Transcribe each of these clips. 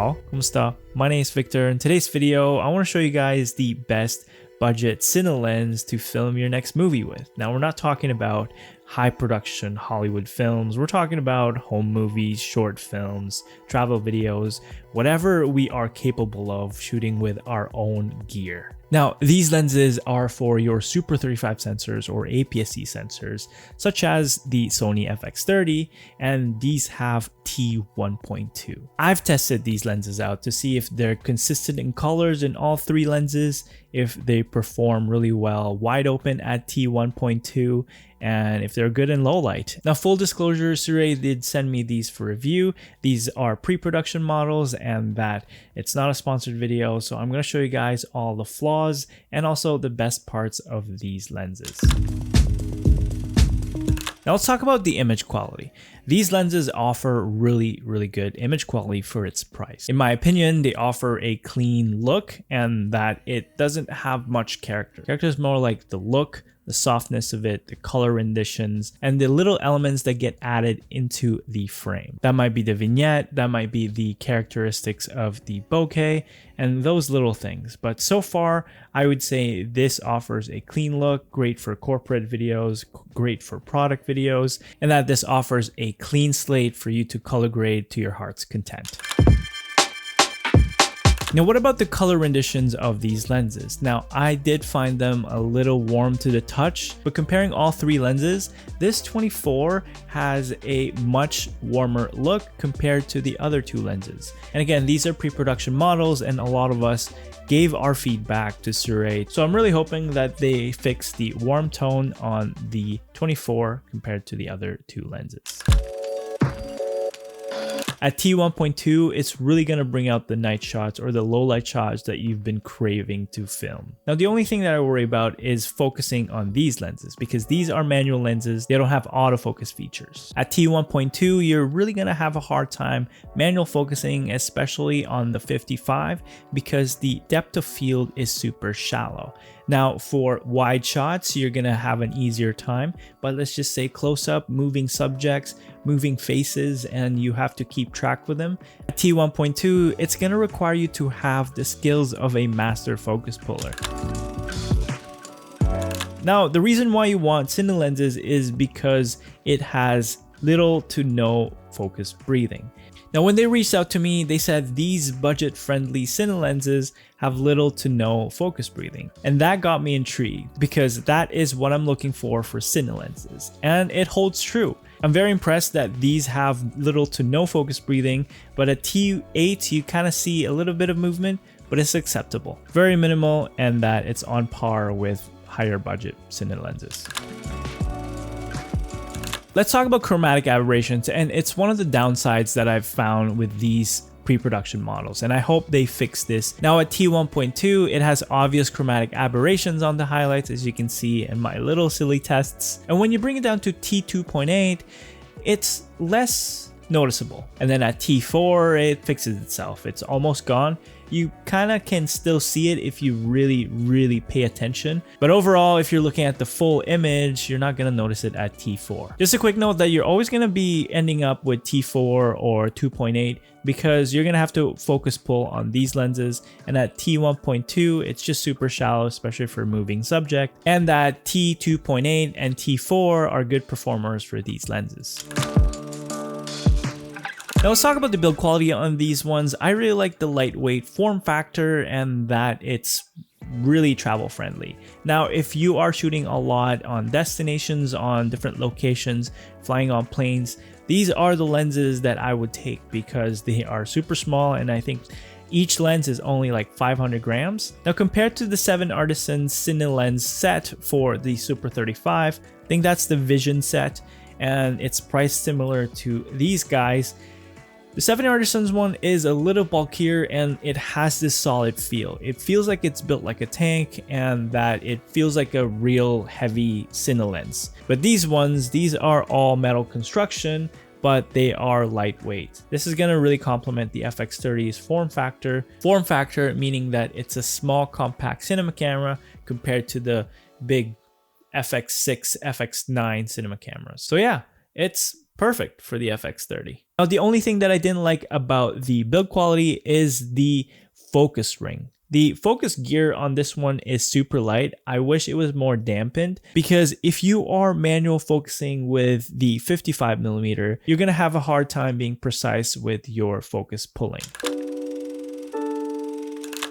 Ciao, kumusta? My name is Victor. In today's video, I want to show you guys the best budget Cine lens to film your next movie with. Now, we're not talking about high production Hollywood films. We're talking about home movies, short films, travel videos, whatever we are capable of shooting with our own gear. Now, these lenses are for your Super 35 sensors or APS-C sensors, such as the Sony FX30, and these have T1.2. I've tested these lenses out to see if they're consistent in colors in all three lenses, if they perform really well wide open at T1.2, and if they're good in low light. Now, full disclosure, Sirui did send me these for review. These are pre-production models and that it's not a sponsored video, so I'm going to show you guys all the flaws and also the best parts of these lenses. Now let's talk about the image quality. These lenses offer really good image quality for its price. In my opinion, they offer a clean look and that it doesn't have much character. Character is more like the look, the softness of it, the color renditions, and the little elements that get added into the frame. That might be the vignette, that might be the characteristics of the bokeh, and those little things. But so far, I would say this offers a clean look, great for corporate videos, great for product videos, and that this offers a clean slate for you to color grade to your heart's content. Now, what about the color renditions of these lenses? Now, I did find them a little warm to the touch, but comparing all three lenses, this 24 has a much warmer look compared to the other two lenses. And again, these are pre-production models and a lot of us gave our feedback to Sirui. So I'm really hoping that they fix the warm tone on the 24 compared to the other two lenses. At T1.2, it's really going to bring out the night shots or the low light shots that you've been craving to film. Now, the only thing that I worry about is focusing on these lenses because these are manual lenses. They don't have autofocus features. At T1.2, you're really going to have a hard time manual focusing, especially on the 55 because the depth of field is super shallow. Now, for wide shots, you're going to have an easier time, but let's just say close up, moving subjects, moving faces, and you have to keep track with them. At T1.2, it's going to require you to have the skills of a master focus puller. Now, the reason why you want Cine lenses is because it has little to no focus breathing. Now, when they reached out to me, they said these budget-friendly Cine lenses have little to no focus breathing. And that got me intrigued because that is what I'm looking for Cine lenses. And it holds true. I'm very impressed that these have little to no focus breathing, but at T8, you kind of see a little bit of movement, but it's acceptable. Very minimal, and that it's on par with higher budget Cine lenses. Let's talk about chromatic aberrations, and it's one of the downsides that I've found with these pre-production models, and I hope they fix this. Now at T1.2, it has obvious chromatic aberrations on the highlights, as you can see in my little silly tests. And when you bring it down to T2.8, it's less noticeable. And then at T4, it fixes itself. It's almost gone. You kind of can still see it if you really pay attention. But overall, if you're looking at the full image, you're not going to notice it at T4. Just a quick note that you're always going to be ending up with T4 or 2.8 because you're going to have to focus pull on these lenses. And at T1.2, it's just super shallow, especially for moving subject. And that T2.8 and T4 are good performers for these lenses. Now let's talk about the build quality on these ones. I really like the lightweight form factor and that it's really travel friendly. Now, if you are shooting a lot on destinations, on different locations, flying on planes, these are the lenses that I would take because they are super small and I think each lens is only like 500 grams. Now compared to the 7 Artisan Cine lens set for the Super 35, I think that's the Vision set and it's priced similar to these guys. The 7 Artisans one is a little bulkier and it has this solid feel. It feels like it's built like a tank and that it feels like a real heavy Cine lens. But these ones, these are all metal construction, but they are lightweight. This is gonna really complement the FX30's form factor. Form factor meaning that it's a small compact cinema camera compared to the big FX6, FX9 cinema cameras. So yeah, it's perfect for the FX30. Now, the only thing that I didn't like about the build quality is the focus ring. The focus gear on this one is super light. I wish it was more dampened, because if you are manual focusing with the 55mm, you're gonna have a hard time being precise with your focus pulling.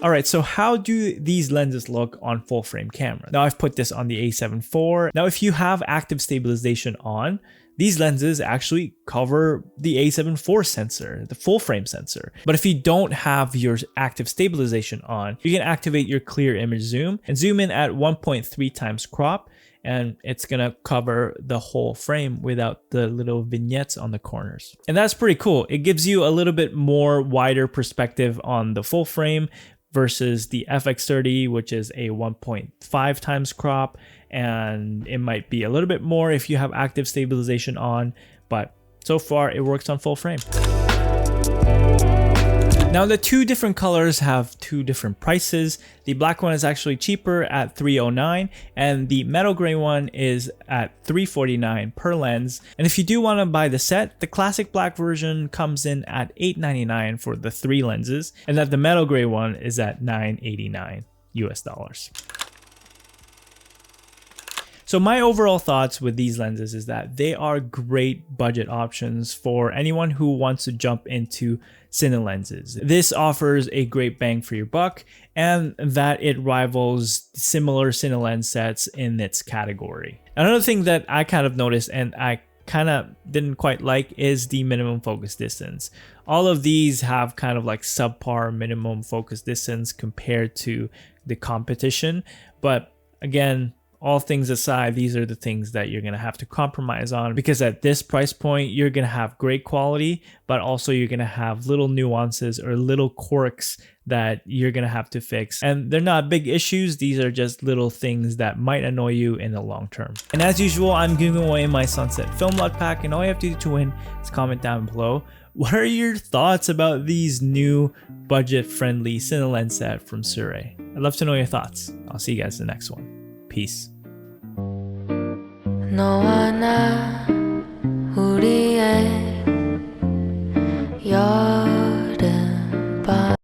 Alright, so how do these lenses look on full frame camera? Now I've put this on the A7 IV. Now if you have active stabilization on, these lenses actually cover the A7 IV sensor, the full frame sensor. But if you don't have your active stabilization on, you can activate your clear image zoom and zoom in at 1.3 times crop, and it's gonna cover the whole frame without the little vignettes on the corners. And that's pretty cool. It gives you a little bit more wider perspective on the full frame versus the FX30, which is a 1.5 times crop, and it might be a little bit more if you have active stabilization on, but so far it works on full frame. Now the two different colors have two different prices. The black one is actually cheaper at $309, and the metal gray one is at $349 per lens. And if you do want to buy the set, the classic black version comes in at $899 for the 3 lenses, and that the metal gray one is at $989 US. So my overall thoughts with these lenses is that they are great budget options for anyone who wants to jump into Cine lenses. This offers a great bang for your buck, and that it rivals similar Cine lens sets in its category. Another thing that I kind of noticed and I kind of didn't quite like is the minimum focus distance. All of these have kind of like subpar minimum focus distance compared to the competition, but again, all things aside, these are the things that you're going to have to compromise on, because at this price point, you're going to have great quality, but also you're going to have little nuances or little quirks that you're going to have to fix. And they're not big issues. These are just little things that might annoy you in the long term. And as usual, I'm giving away my Sunset Film Lot Pack, and all you have to do to win is comment down below. What are your thoughts about these new budget-friendly Cine lens set from Sirui? I'd love to know your thoughts. I'll see you guys in the next one. Peace. 너와 나